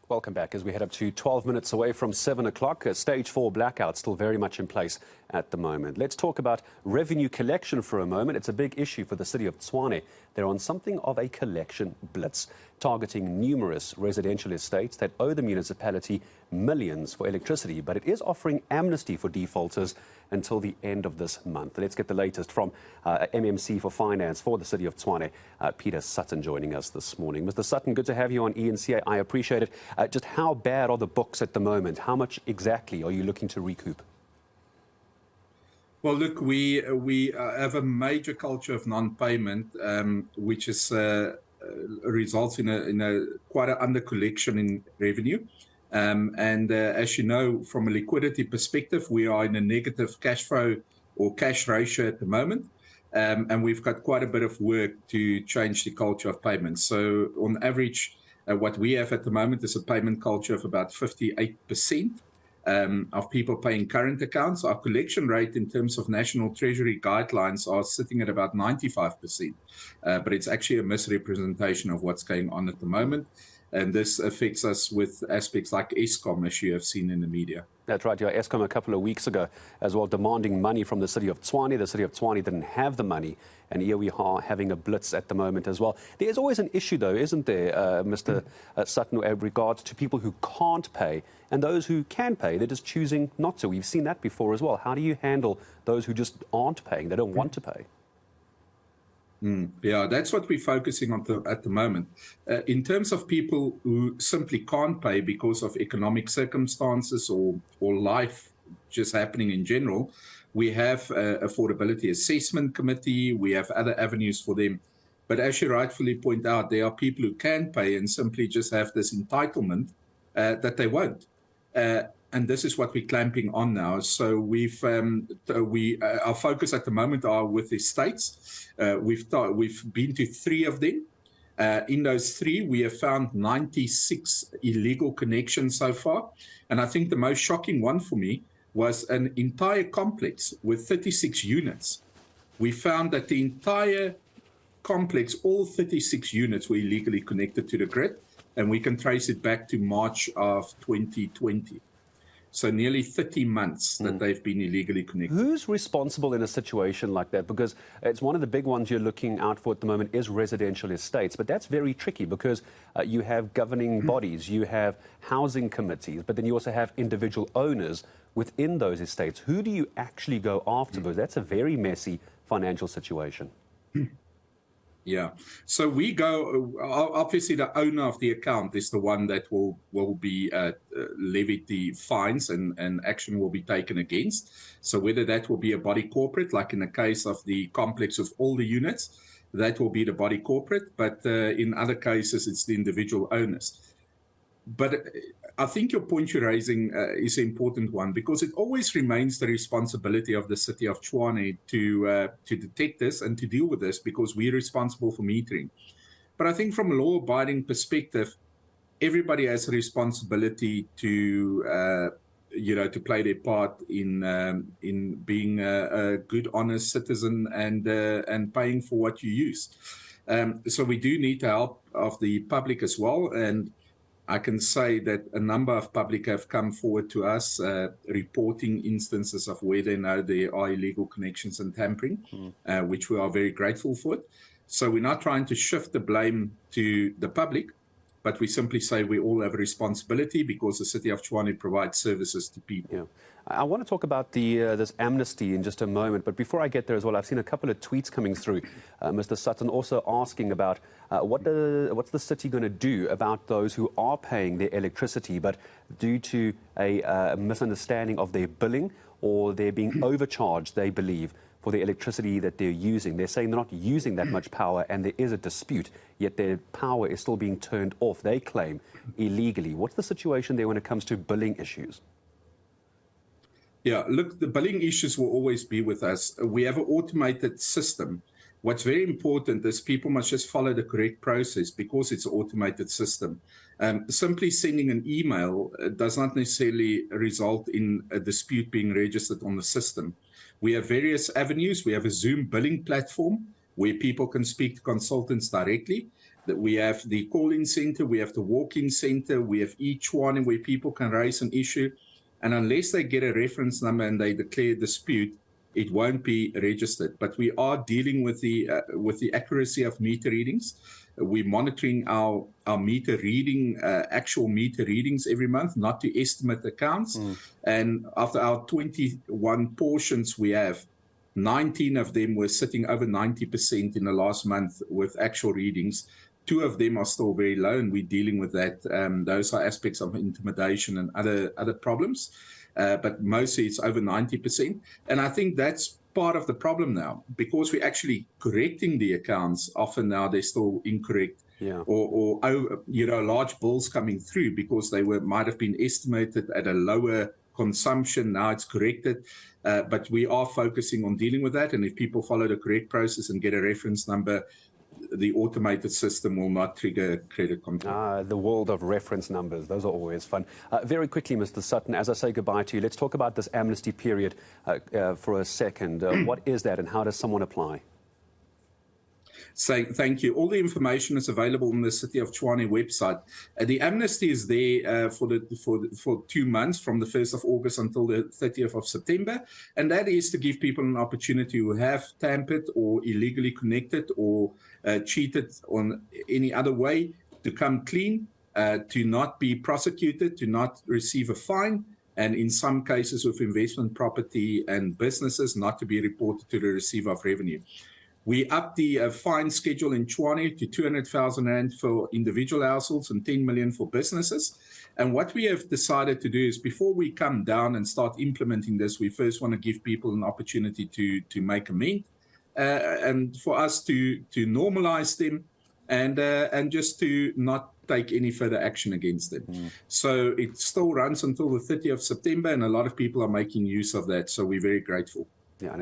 Welcome back as we head up to 12 minutes away from 7 o'clock. Stage 4 blackout still very much in place at the moment. Let's talk about revenue collection for a moment. It's a big issue for the City of Tshwane. They're on something of a collection blitz, targeting numerous residential estates that owe the municipality millions for electricity, but it is offering amnesty for defaulters until the end of this month. Let's get the latest from MMC for Finance for the City of Tshwane, Peter Sutton, joining us this morning. Mr. Sutton, good to have you on eNCA. I appreciate it. Just how bad are the books at the moment? How much exactly are you looking to recoup? Well, look, we have a major culture of non-payment, which is results in a quite an under-collection in revenue. As you know, from a liquidity perspective, we are in a negative cash flow or cash ratio at the moment. And we've got quite a bit of work to change the culture of payments. So on average, what we have at the moment is a payment culture of about 58% of people paying current accounts. Our collection rate in terms of National Treasury guidelines are sitting at about 95%. But it's actually a misrepresentation of what's going on at the moment. And this affects us with aspects like Eskom, as you have seen in the media. That's right. Yeah, Eskom a couple of weeks ago as well, demanding money from the City of Tshwane. The City of Tshwane didn't have the money, and here we are having a blitz at the moment as well. There's always an issue, though, isn't there, Mr. Sutton, with regards to people who can't pay and those who can pay. They're just choosing not to. We've seen that before as well. How do you handle those who just aren't paying? They don't want to pay. Yeah, that's what we're focusing on at the moment. In terms of people who simply can't pay because of economic circumstances or life just happening in general, we have affordability assessment committee. We have other avenues for them. But as you rightfully point out, there are people who can pay and simply just have this entitlement that they won't. And this is what we're clamping on now. So our focus at the moment are with the states. We've been to 3 of them. In those 3, we have found 96 illegal connections so far. And I think the most shocking one for me was an entire complex with 36 units. We found that the entire complex, all 36 units, were illegally connected to the grid. And we can trace it back to March of 2020. So nearly 30 months that they've been illegally connected. Who's responsible in a situation like that? Because it's one of the big ones you're looking out for at the moment is residential estates. But that's very tricky because you have governing bodies, you have housing committees, but then you also have individual owners within those estates. Who do you actually go after? Because that's a very messy financial situation. Yeah. So we go, obviously the owner of the account is the one that will be levied the fines and action will be taken against. So whether that will be a body corporate, like in the case of the complex of all the units, that will be the body corporate. But in other cases, it's the individual owners. But I think your point you're raising is an important one because it always remains the responsibility of the City of Tshwane to detect this and to deal with this because we're responsible for metering. But I think from a law-abiding perspective, everybody has a responsibility to to play their part in being a good, honest citizen and paying for what you use. So we do need the help of the public as well. And I can say that a number of public have come forward to us reporting instances of where they know there are illegal connections and tampering, which we are very grateful for. So we're not trying to shift the blame to the public, but we simply say we all have a responsibility because the City of Tshwane provides services to people. Yeah. I want to talk about this amnesty in just a moment, but before I get there as well, I've seen a couple of tweets coming through. Mr. Sutton also asking about what's the city going to do about those who are paying their electricity, but due to a misunderstanding of their billing or they're being overcharged, they believe, for the electricity that they're using. They're saying they're not using that much power and there is a dispute, yet their power is still being turned off, they claim, illegally. What's the situation there when it comes to billing issues? Yeah, look, the billing issues will always be with us. We have an automated system. What's very important is people must just follow the correct process because it's an automated system. Simply sending an email does not necessarily result in a dispute being registered on the system. We have various avenues. We have a Zoom billing platform where people can speak to consultants directly. that we have the call-in center, we have the walk-in center, we have eTshwane where people can raise an issue. And unless they get a reference number and they declare a dispute, it won't be registered. But we are dealing with the accuracy of meter readings. We're monitoring our meter reading, actual meter readings every month, not to estimate accounts. And after our 21 portions we have, 19 of them were sitting over 90% in the last month with actual readings. 2 of them are still very low, and we're dealing with that. Those are aspects of intimidation and other problems. But mostly it's over 90%. And I think that's part of the problem now, because we're actually correcting the accounts. Often now they're still incorrect, or large bills coming through because they might have been estimated at a lower consumption. Now it's corrected. But we are focusing on dealing with that. And if people follow the correct process and get a reference number, the automated system will not trigger credit control. The world of reference numbers. Those are always fun. Very quickly, Mr. Sutton, as I say goodbye to you, let's talk about this amnesty period for a second. What is that and how does someone apply? Thank you. All the information is available on the City of Tshwane website. The amnesty is there for 2 months, from the 1st of August until the 30th of September. And that is to give people an opportunity who have tampered or illegally connected or cheated on any other way to come clean, to not be prosecuted, to not receive a fine, and in some cases with investment property and businesses, not to be reported to the receiver of revenue. We upped the fine schedule in Tshwane to 200,000 Rand for individual households and 10 million for businesses. And what we have decided to do is, before we come down and start implementing this, we first want to give people an opportunity to make amend, and for us to normalize them and just to not take any further action against them. So it still runs until the 30th of September, and a lot of people are making use of that. So we're very grateful. Yeah.